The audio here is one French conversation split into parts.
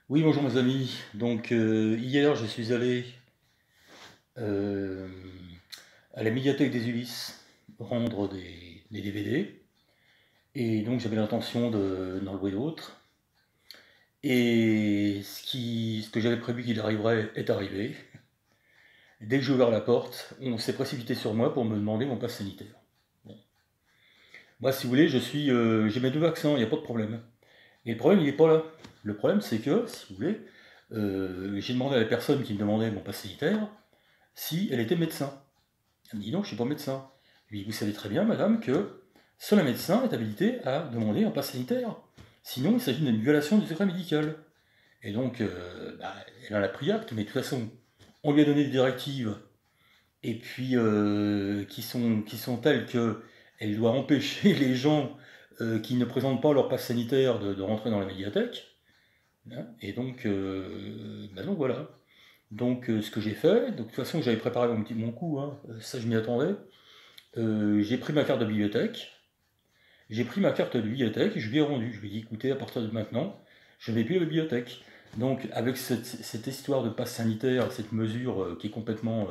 Oui, bonjour mes amis. Donc hier, je suis allé euh, à la médiathèque des Ulysses rendre des DVD. Et donc j'avais l'intention d'en louer d'autres. Et ce que j'avais prévu qu'il arriverait est arrivé. Dès que j'ai ouvert la porte, on s'est précipité sur moi pour me demander mon passe sanitaire. Bon. Moi, si vous voulez, j'ai mes deux vaccins, il n'y a pas de problème. Et le problème, il n'est pas là. Le problème, c'est que, si vous voulez, j'ai demandé à la personne qui me demandait mon passe sanitaire si elle était médecin. Elle me dit non, je ne suis pas médecin. Je lui dis, vous savez très bien, madame, que seul un médecin est habilité à demander un pass sanitaire. Sinon, il s'agit d'une violation du secret médical. Et donc, elle en a pris acte, mais de toute façon, on lui a donné des directives, et puis qui sont telles qu'elle doit empêcher les gens qui ne présentent pas leur passe sanitaire de rentrer dans la médiathèque. Hein. Et donc, donc voilà. Donc ce que j'ai fait, donc de toute façon j'avais préparé mon coup, hein, ça je m'y attendais. J'ai pris ma carte de bibliothèque, et je lui ai rendu. Je lui ai dit écoutez, à partir de maintenant, je ne vais plus à la bibliothèque. Donc avec cette histoire de passe sanitaire, cette mesure qui est complètement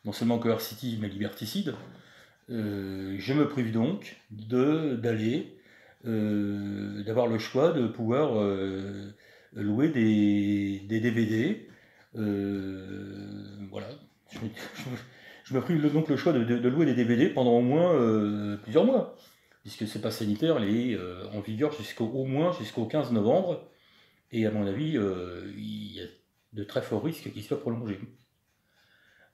non seulement coercitive mais liberticide, je me prive donc d'avoir le choix de pouvoir louer des DVD. Voilà. Je, me je me prive donc le choix de louer des DVD pendant au moins plusieurs mois, puisque ce pass sanitaire il est en vigueur au moins jusqu'au 15 novembre, et à mon avis, il y a de très forts risques qu'il soit prolongé.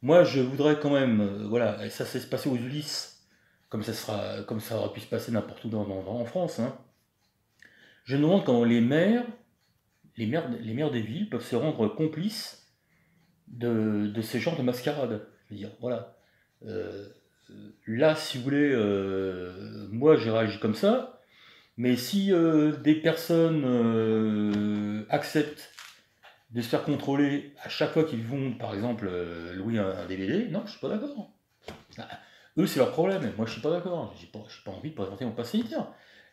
Moi, je voudrais quand même, voilà, et ça s'est passé aux Ulysses, comme ça aurait pu se passer n'importe où en France. Hein. Je me demande comment les maires des villes peuvent se rendre complices de ce genre de mascarade. Je veux dire, voilà. Euh, Là, si vous voulez, moi j'ai réagi comme ça, mais si des personnes acceptent de se faire contrôler à chaque fois qu'ils vont, par exemple, louer un DVD, non, je suis pas d'accord. Ah, eux, c'est leur problème. Moi, je suis pas d'accord. J'ai pas envie de présenter mon pass sanitaire.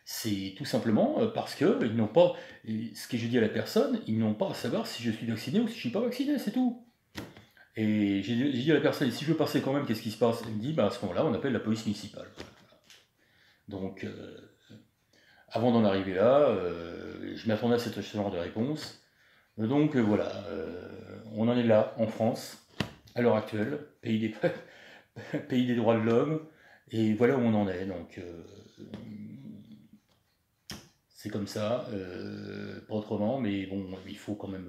C'est tout simplement parce que ils n'ont pas, et ce que je dis à la personne, ils n'ont pas à savoir si je suis vacciné ou si je suis pas vacciné, c'est tout. Et j'ai dit à la personne, si je veux passer quand même, qu'est-ce qui se passe? Elle me dit, bah, à ce moment-là, on appelle la police municipale. Donc, avant d'en arriver là, je m'attendais à ce genre de réponse. Donc, voilà, on en est là, en France, à l'heure actuelle, pays des droits de l'homme, et voilà où on en est. Donc, c'est comme ça, pas autrement, mais bon, il faut quand même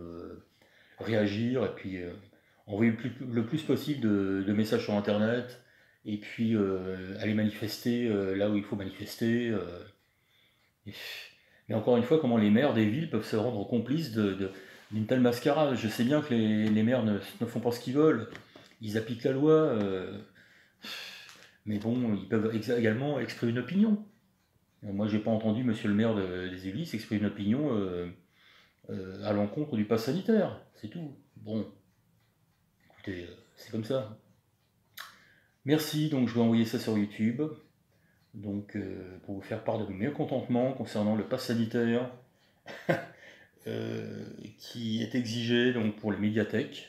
réagir et puis envoyer le plus possible de messages sur Internet, et puis aller manifester là où il faut manifester. Et- mais encore une fois, comment les maires des villes peuvent se rendre complices d'une telle mascarade? Je sais bien que les maires ne font pas ce qu'ils veulent, ils appliquent la loi, mais bon, ils peuvent également exprimer une opinion. Moi, j'ai pas entendu monsieur le maire des Ulysses exprimer une opinion à l'encontre du pass sanitaire, c'est tout. Bon, écoutez, c'est comme ça. Merci, donc je vais envoyer ça sur YouTube, donc pour vous faire part de mon mécontentement concernant le pass sanitaire qui est exigé donc pour les médiathèques.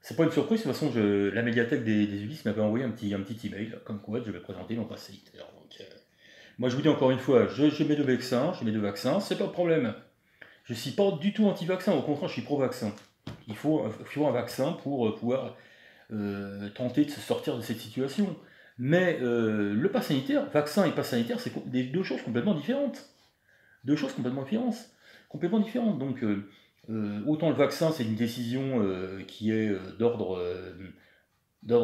C'est pas une surprise, de toute façon, la médiathèque des Ulysses m'avait envoyé un petit email, comme quoi je vais présenter mon pass sanitaire. Donc, moi, je vous dis encore une fois, j'ai mes deux vaccins, c'est pas de problème. Je suis pas du tout anti-vaccin, au contraire, je suis pro-vaccin. Il faut un vaccin pour pouvoir tenter de se sortir de cette situation. Mais le pass sanitaire, vaccin et pass sanitaire, c'est deux choses complètement différentes. Deux choses complètement différentes. Complètement différentes. Donc, autant le vaccin, c'est une décision qui est d'ordre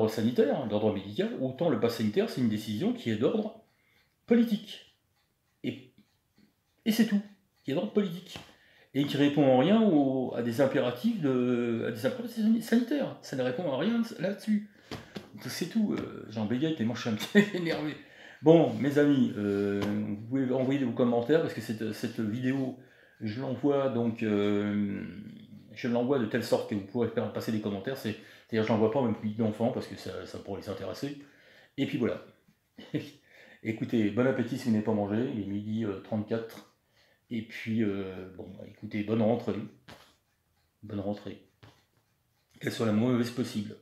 sanitaire, hein, d'ordre médical, autant le pass sanitaire, c'est une décision qui est d'ordre politique. Et, et c'est tout, qui est d'ordre politique. Et qui répond en rien à des impératifs sanitaires. Ça ne répond à rien là-dessus. C'est tout. J'en bégaye tellement je suis un petit énervé. Bon, mes amis, vous pouvez envoyer vos commentaires parce que cette vidéo, je l'envoie donc, je l'envoie de telle sorte que vous pourrez faire passer des commentaires. C'est-à-dire, je l'envoie pas même plus d'enfants parce que ça pourrait les intéresser. Et puis voilà. Écoutez, bon appétit si vous n'avez pas mangé. Il est midi 34. Et puis, bon, écoutez, bonne rentrée. bonne rentrée. Qu'elle soit la moins mauvaise possible.